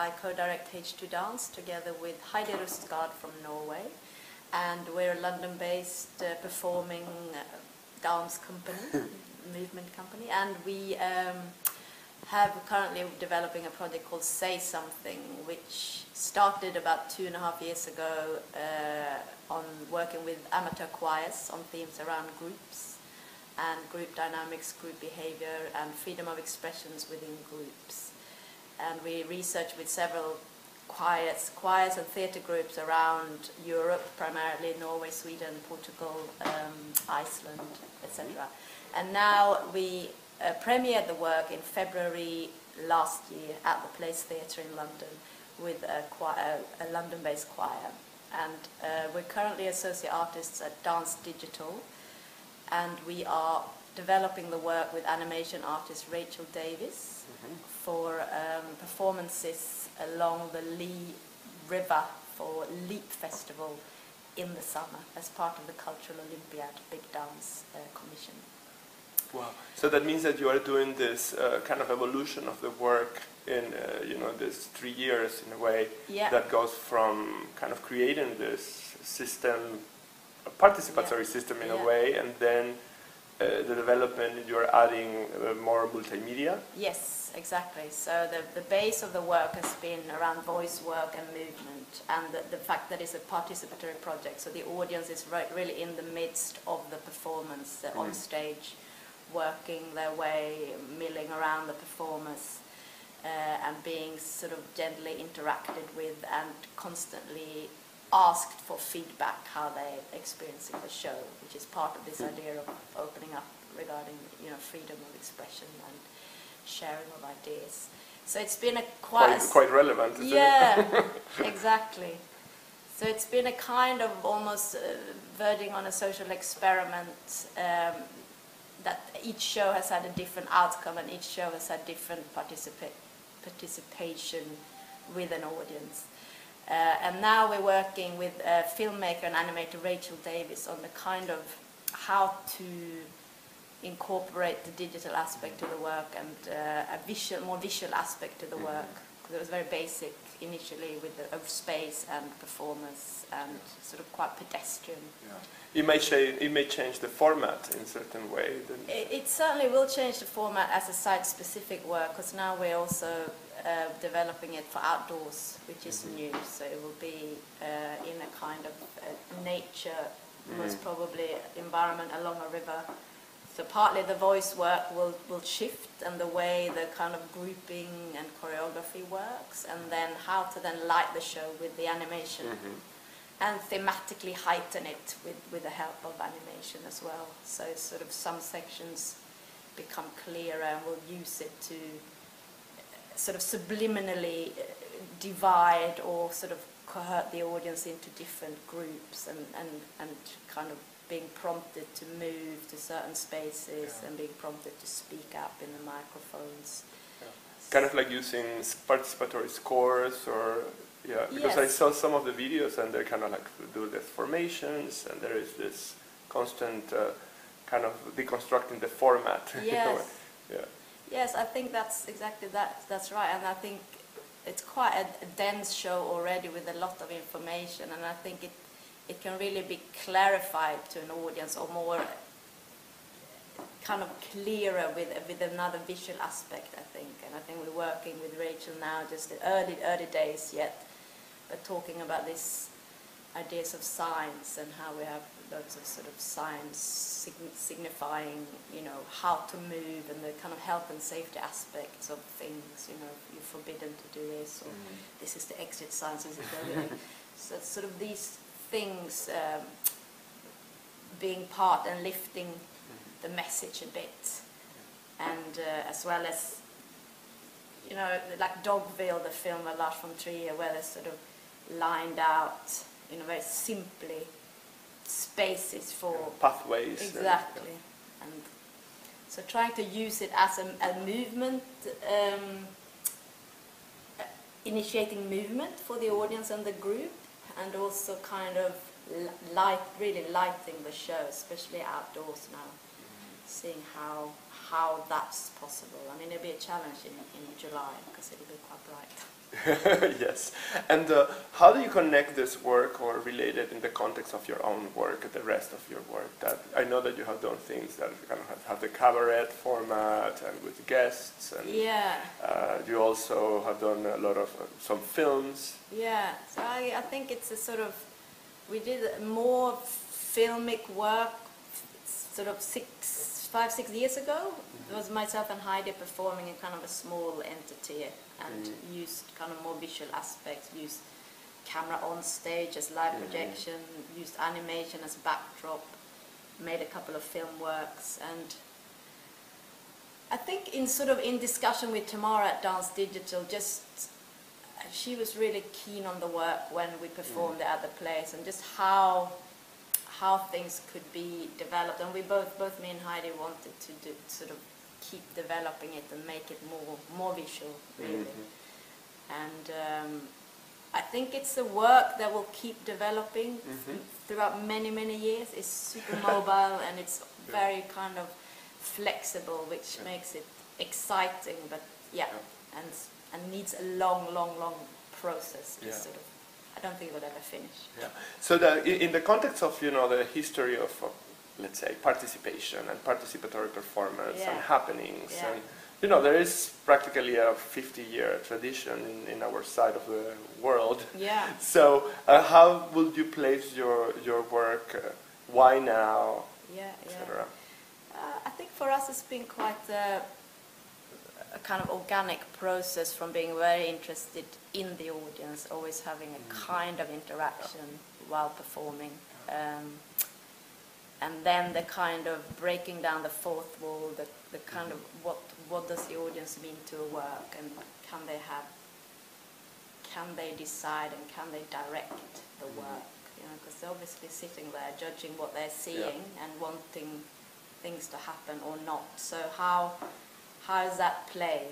I co-direct H2 Dance together with Heidi Rustgaard from Norway, and we're a London-based performing dance company, movement company, and we have currently developing a project called Say Something, which started about 2.5 years ago on working with amateur choirs on themes around groups and group dynamics, group behavior, and freedom of expressions within groups. And we research with several choirs and theatre groups around Europe, primarily Norway, Sweden, Portugal, Iceland, etc. And now we premiered the work in February last year at the Place Theatre in London with a London-based choir. And we're currently associate artists at Dance Digital, and we are developing the work with animation artist Rachel Davis for performances along the Lee River for Leap Festival in the summer as part of the Cultural Olympiad Big Dance Commission. Wow! So that means that you are doing this kind of evolution of the work in this 3 years in a way, that goes from kind of creating this system, a participatory system in a way, and then the development, you're adding more multimedia? Yes, exactly. So the base of the work has been around voice work and movement, and the fact that it's a participatory project, so the audience is really in the midst of the performance, on stage, working their way, milling around the performers, and being sort of gently interacted with and constantly asked for feedback how they're experiencing the show, which is part of this idea of opening up regarding freedom of expression and sharing of ideas. So it's been a quite relevant, isn't it? Exactly. So it's been a kind of almost verging on a social experiment, that each show has had a different outcome and each show has had different participation with an audience. And now we're working with filmmaker and animator Rachel Davis on the kind of how to incorporate the digital aspect to the work and a more visual aspect to the work. Because it was very basic initially with the space and performance and sort of quite pedestrian. It may change the format in a certain way. It certainly will change the format as a site-specific work, because now we're also developing it for outdoors, which is new. So it will be in a kind of nature, most probably environment along a river. So partly the voice work will shift, and the way the kind of grouping and choreography works, and then how to then light the show with the animation. And thematically heighten it with the help of animation as well. So sort of some sections become clearer, and we'll use it to sort of subliminally divide or sort of cohort the audience into different groups, and kind of being prompted to move to certain spaces and being prompted to speak up in the microphones. Kind of like using participatory scores, or because I saw some of the videos and they kind of like do the formations, and there is this constant kind of deconstructing the format. Yes, I think that's exactly that's right, and I think it's quite a dense show already with a lot of information, and I think it can really be clarified to an audience, or more kind of clearer with another visual aspect, I think. And I think we're working with Rachel now, just in early days yet, but talking about these ideas of science and how we have loads of sort of science signifying, how to move, and the kind of health and safety aspects of things. You're forbidden to do this, or this is the exit sign, this is the so sort of these things being part and lifting the message a bit, and as well as like Dogville, the film by Lars von Trier, where they sort of lined out very simply spaces for pathways. Exactly, and so trying to use it as a movement, initiating movement for the audience and the group, and also kind of really lighting the show, especially outdoors now. seeing how that's possible. I mean, it'll be a challenge in July because it'll be quite bright. Yes. And how do you connect this work or relate it in the context of your own work, the rest of your work? That I know that you have done things that kind of have the cabaret format and with guests. And, you also have done a lot of some films. Yeah. So I think it's a sort of, we did more filmic work sort of 5-6 years ago. It was myself and Heidi performing in kind of a small entity and used kind of more visual aspects, used camera on stage as live projection, used animation as backdrop, made a couple of film works. And I think in discussion with Tamara at Dance Digital, she was really keen on the work when we performed at the place and just how things could be developed, and we both me and Heidi wanted to sort of keep developing it and make it more visual, really. And I think it's a work that will keep developing throughout many years. It's super mobile and it's very kind of flexible, which makes it exciting, but and needs a long process to sort of. I don't think it will ever finish. Yeah. So in the context of the history of let's say participation and participatory performance and happenings, and there is practically a 50-year tradition in our side of the world. Yeah. So how would you place your work? Why now? Etc. I think for us it's been quite a kind of organic process from being very interested in the audience, always having a kind of interaction while performing, and then the kind of breaking down the fourth wall, the kind of what does the audience mean to a work, and can they decide and can they direct the work, because they're obviously sitting there judging what they're seeing and wanting things to happen or not. So how does that play,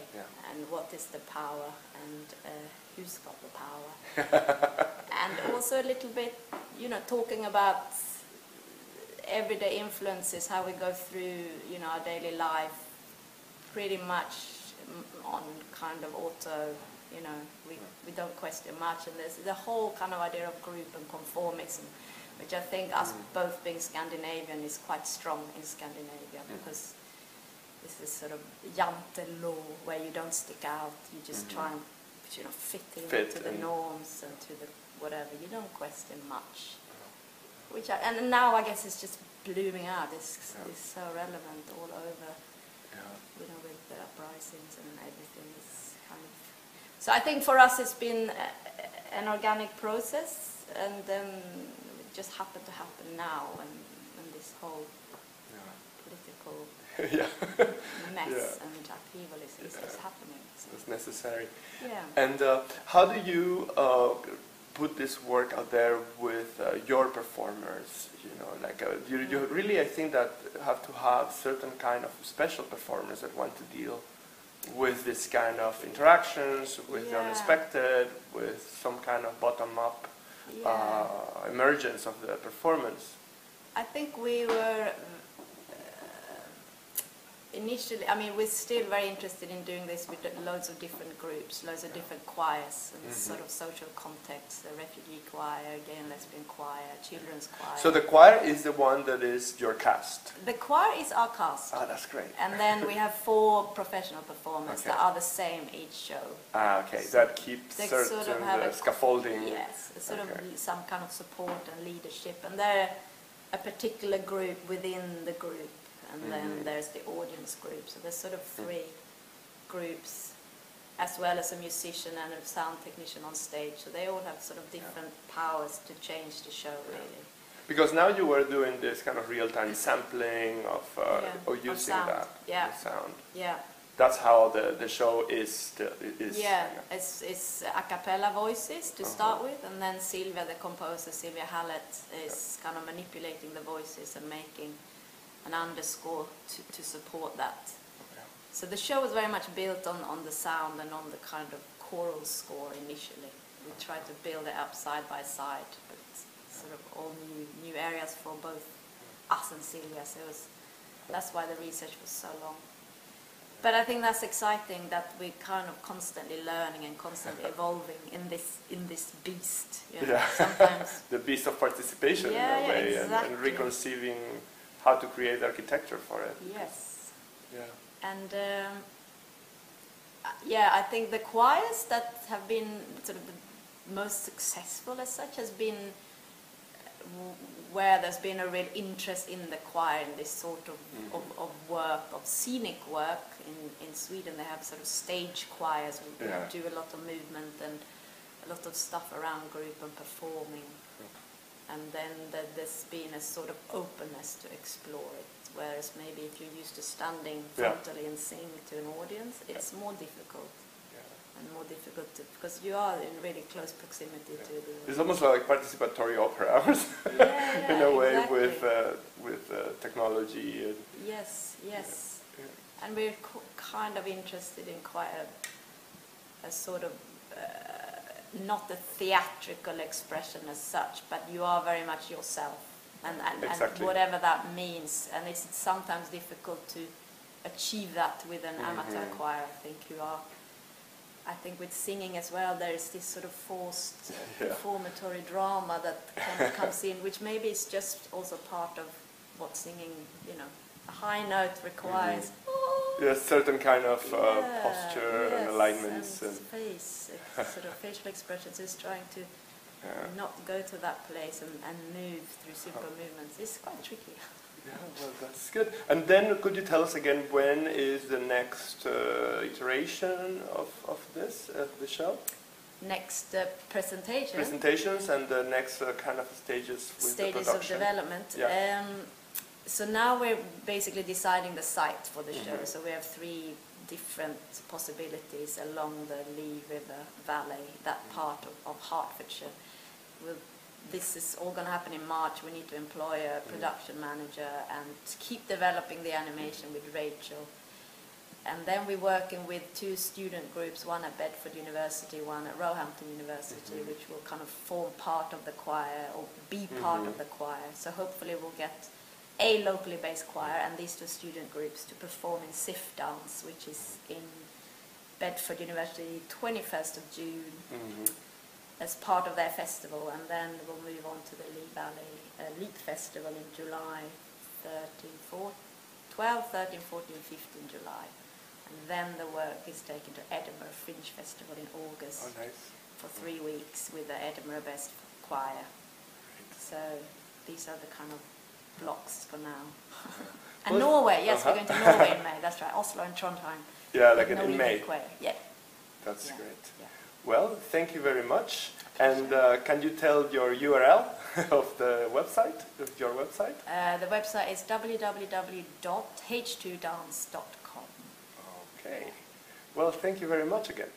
and what is the power, and who's got the power? And also a little bit, talking about everyday influences, how we go through, our daily life, pretty much on kind of auto, we don't question much, and there's the whole kind of idea of group and conformism, which I think us both being Scandinavian is quite strong in Scandinavia, because this is sort of jante law where you don't stick out, you just try and fit into the norms and to the whatever. You don't question much, and now I guess it's just blooming out. It's so relevant all over, with the uprisings and everything. It's kind of, so I think for us it's been an organic process, and then it just happened to happen now, and this whole political mess and upheaval is happening. So. It's necessary. Yeah. And how do you put this work out there with your performers? You really, I think that have to have certain kind of special performers that want to deal with this kind of interactions, with the unexpected, with some kind of bottom-up emergence of the performance. I think we were initially, we're still very interested in doing this with loads of different groups, loads of different choirs, and sort of social contexts, the refugee choir, gay and lesbian choir, children's choir. So the choir is the one that is your cast? The choir is our cast. Ah, that's great. And then we have 4 professional performers that are the same each show. Ah, okay. So that keeps certain sort of scaffolding. Yes, sort of some kind of support and leadership. And they're a particular group within the group. And then there's the audience group. So there's sort of 3 groups, as well as a musician and a sound technician on stage. So they all have sort of different powers to change the show, really. Because now you were doing this kind of real-time sampling or using that sound. Yeah. That's how the show is. It's a cappella voices to start with, and then Sylvia, the composer, Sylvia Hallett, is kind of manipulating the voices and making an underscore to support that. So the show was very much built on the sound and on the kind of choral score initially. We tried to build it up side by side, but sort of all new areas for both us and Sylvia. So it was That's why the research was so long. But I think that's exciting that we're kind of constantly learning and constantly evolving in this beast. You know? Yeah. Sometimes the beast of participation in a way, exactly. and reconceiving how to create architecture for it. Yes. Yeah. And I think the choirs that have been sort of the most successful as such has been where there's been a real interest in the choir in this sort of work, of scenic work. In Sweden they have sort of stage choirs who do a lot of movement and a lot of stuff around group and performing. And then there's been a sort of openness to explore it, whereas maybe if you're used to standing frontally and sing to an audience, it's more difficult. And more difficult because you are in really close proximity to the... It's almost like participatory opera in a way, with technology. And yes. And we're kind of interested in quite a sort of not a theatrical expression as such, but you are very much yourself, and whatever that means. And it's sometimes difficult to achieve that with an amateur choir. I think with singing as well, there is this sort of forced performatory drama that kind of comes in, which maybe is just also part of what singing, a high note requires. Yes, certain kind of posture and alignments. And face, sort of facial expressions is trying to not go to that place and move through simple movements. It's quite tricky. Yeah, well, that's good. And then could you tell us again when is the next iteration of the show? Next presentation. Presentations and the next kind of stages with the production. Stages of development. Yeah. So now we're basically deciding the site for the show. So we have 3 different possibilities along the Lee River Valley, that part of Hertfordshire. This is all going to happen in March. We need to employ a production manager and keep developing the animation with Rachel. And then we're working with 2 student groups, one at Bedford University, one at Roehampton University, which will kind of form part of the choir or be part of the choir. So hopefully we'll get a locally based choir and these 2 student groups to perform in SIF Dance, which is in Bedford University, 21st of June. As part of their festival, and then we'll move on to the Lee Valley Leek Festival in July, 12, 13, 14, 15 July. And then the work is taken to Edinburgh Fringe Festival in August for 3 weeks with the Edinburgh Best Choir. So these are the kind of blocks for now. And Norway, yes, we're going to Norway in May, that's right, Oslo and Trondheim. Yeah, like in May. Yeah. That's great. Yeah. Well, thank you very much. And can you tell your URL of the website, your website? The website is www.h2dance.com. Okay. Well, thank you very much again.